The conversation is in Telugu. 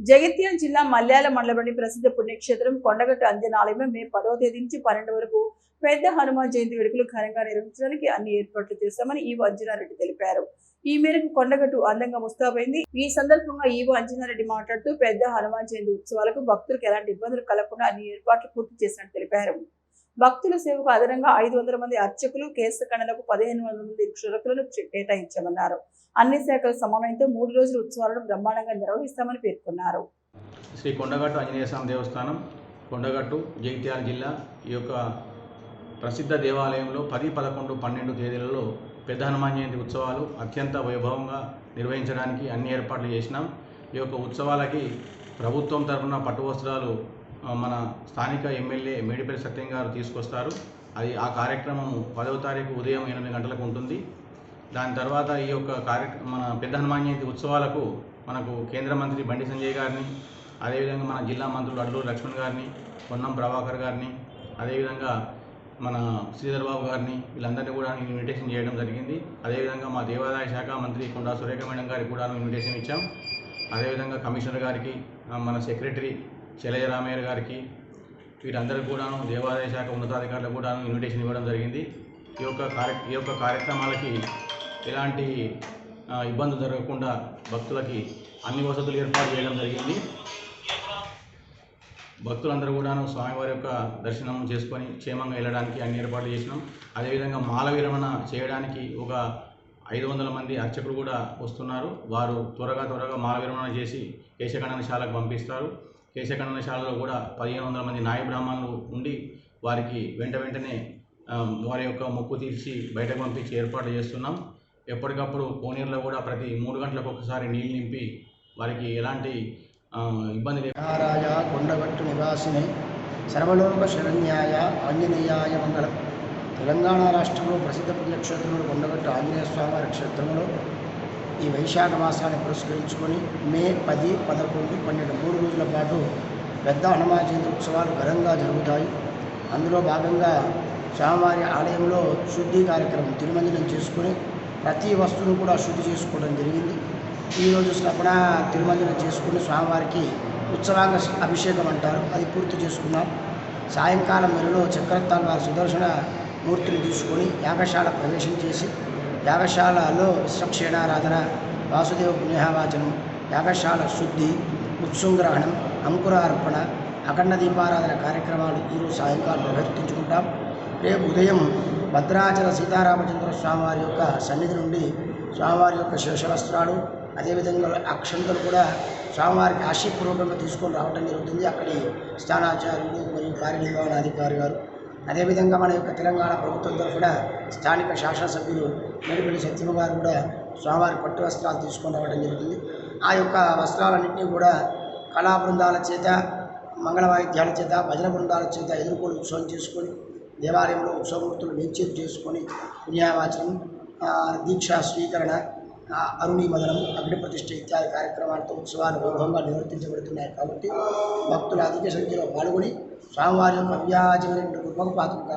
జగిత్యాల జిల్లా మల్యాల మండలంలోని ప్రసిద్ధ పుణ్యక్షేత్రం కొండగట్టు అంజనాలయంలో మే 10వ తేదీ నుంచి 12 వరకు పెద్ద హనుమాన్ జయంతి వేడుకలు ఘనంగా నిర్వహించడానికి అన్ని ఏర్పాట్లు చేశామని ఈవో అంజనారెడ్డి తెలిపారు. ఈ మేరకు కొండగట్టు అందంగా ముస్తాబైంది. ఈ సందర్భంగా ఈవో అంజనారెడ్డి మాట్లాడుతూ పెద్ద హనుమాన్ జయంతి ఉత్సవాలకు భక్తులకు ఎలాంటి ఇబ్బందులు కలగకుండా అన్ని ఏర్పాట్లు పూర్తి చేసినట్టు తెలిపారు. భక్తుల సేవకు అదనంగా 500 మంది అర్చకులు, కేశఖండలకు 1500 మంది క్షురకులను కేటాయించామన్నారు. అన్ని శాఖల సమన్వయంతో 3 రోజుల ఉత్సవాలను బ్రహ్మాండంగా నిర్వహిస్తామని పేర్కొన్నారు. శ్రీ కొండగట్టు ఆంజనేయ స్వామి దేవస్థానం కొండగట్టు జగిత్యాల జిల్లా ఈ యొక్క ప్రసిద్ధ దేవాలయంలో 10, 11, 12 తేదీలలో పెద్ద హనుమాన్ జయంతి ఉత్సవాలు అత్యంత వైభవంగా నిర్వహించడానికి అన్ని ఏర్పాట్లు చేసినాం. ఈ యొక్క ఉత్సవాలకి ప్రభుత్వం తరఫున పట్టు వస్త్రాలు మన స్థానిక ఎమ్మెల్యే మేడిపల్లి సత్యం గారు తీసుకొస్తారు. ఆ కార్యక్రమం 10వ తారీఖు ఉదయం 8 గంటలకు ఉంటుంది. దాని తర్వాత ఈ యొక్క మన పెద్ద హనుమాన్ జయంతి ఉత్సవాలకు మనకు కేంద్ర మంత్రి బండి సంజయ్ గారిని, అదేవిధంగా మన జిల్లా మంత్రులు అడ్లూరు లక్ష్మణ్ గారిని, పొన్నం ప్రభాకర్ గారిని, అదేవిధంగా మన శ్రీధర్ బాబు గారిని, వీళ్ళందరినీ కూడా ఇన్విటేషన్ చేయడం జరిగింది. అదేవిధంగా మా దేవాదాయ శాఖ మంత్రి కొండా సురేఖ మేడం గారికి కూడా ఇన్విటేషన్ ఇచ్చాం. అదేవిధంగా కమిషనర్ గారికి, మన సెక్రటరీ శైలజ రామయ్య గారికి, వీరందరికీ కూడాను దేవాదాయ శాఖ ఉన్నతాధికారులకు కూడా ఇన్విటేషన్ ఇవ్వడం జరిగింది. ఈ యొక్క కార్యక్రమాలకి ఎలాంటి ఇబ్బందులు జరగకుండా భక్తులకి అన్ని వసతులు ఏర్పాటు చేయడం జరిగింది. భక్తులందరూ కూడాను స్వామివారి యొక్క దర్శనం చేసుకొని క్షేమంగా వెళ్ళడానికి అన్ని ఏర్పాట్లు చేసినాం. అదేవిధంగా మాల విరమణ చేయడానికి ఒక 500 మంది అర్చకులు కూడా వస్తున్నారు. వారు త్వరగా మాల విరమణ చేసి కేశఖండనశాలకు పంపిస్తారు. కేశఖండనశాలలో కూడా 1500 మంది నాయ బ్రాహ్మణులు ఉండి వారికి వెంటనే వారి యొక్క మొక్కు తీర్చి బయటకు పంపించి ఏర్పాటు చేస్తున్నాం. ఎప్పటికప్పుడు కోనేరులో కూడా ప్రతి 3 గంటలకు ఒకసారి నీళ్ళు నింపి వారికి ఎలాంటి ఇబ్బంది రాజ కొండగట్టు నివాసిని సర్వలోక శరణ్యాయ ఆంజనేయాయ మంగళం. తెలంగాణ రాష్ట్రంలో ప్రసిద్ధ పుణ్యక్షేత్రంలో కొండగట్టు ఆంజనేయ స్వామివారి క్షేత్రంలో ఈ వైశాఖ మాసాన్ని పురస్కరించుకొని మే 10, 11, 12 3 రోజుల పాటు పెద్ద హనుమాన్ జయంతి ఉత్సవాలు ఘనంగా జరుగుతాయి. అందులో భాగంగా స్వామివారి ఆలయంలో శుద్ధి కార్యక్రమం తిరుమంజనం చేసుకుని ప్రతి వస్తువును కూడా శుద్ధి చేసుకోవడం జరిగింది. ఈరోజు స్నపన తిరుమంజనం చేసుకుని స్వామివారికి ఉత్సవాంగ అభిషేకం అంటారు, అది పూర్తి చేసుకున్నాం. సాయంకాలం వేళలో చక్రతాల్ వారి సుదర్శన మూర్తిని తీసుకొని యాగశాల ప్రవేశం చేసి యాగశాలలో విశ్వక్షేణారాధన, వాసుదేవ పుణ్యవాచనం, యాగశాల శుద్ధి, ఉత్సంగ్రహణం, అంకురార్పణ, అఖండ దీపారాధన కార్యక్రమాలు ఈరోజు సాయంకాలం నిర్వర్తించుకుంటాం. రేపు ఉదయం భద్రాచల సీతారామచంద్ర స్వామివారి యొక్క సన్నిధి నుండి స్వామివారి యొక్క శేషవస్త్రాలు, అదేవిధంగా అక్షంతలు కూడా స్వామివారికి ఆశీపూర్వకంగా తీసుకొని రావడం జరుగుతుంది. అక్కడి స్థానాచార్యులు మరియు కార్యనిర్వహణాధికారి గారు, అదేవిధంగా మన యొక్క తెలంగాణ ప్రభుత్వం తరఫున స్థానిక శాసనసభ్యులు మేడిపల్లి సత్యం గారు కూడా స్వామివారి పట్టు వస్త్రాలు తీసుకొని రావడం జరుగుతుంది. ఆ యొక్క వస్త్రాలన్నింటినీ కూడా కళా బృందాల చేత, మంగళ వాయిద్యాల చేత, భజన బృందాల చేత ఎదుర్కొని ఉత్సవం చేసుకొని దేవాలయంలో ఉత్సవమూర్తులు నిశ్చయం చేసుకొని పుణ్యవాచనం, దీక్షా స్వీకరణ, అరుణి మదనం, అగ్ని ప్రతిష్ఠ ఇత్యాది కార్యక్రమాలతో ఉత్సవాలు వైభవంగా నిర్వర్తించబడుతున్నాయి. కాబట్టి భక్తులు అధిక సంఖ్యలో పాల్గొని స్వామివారి యొక్క అవ్యాజమైన కృపకు పాత్రలు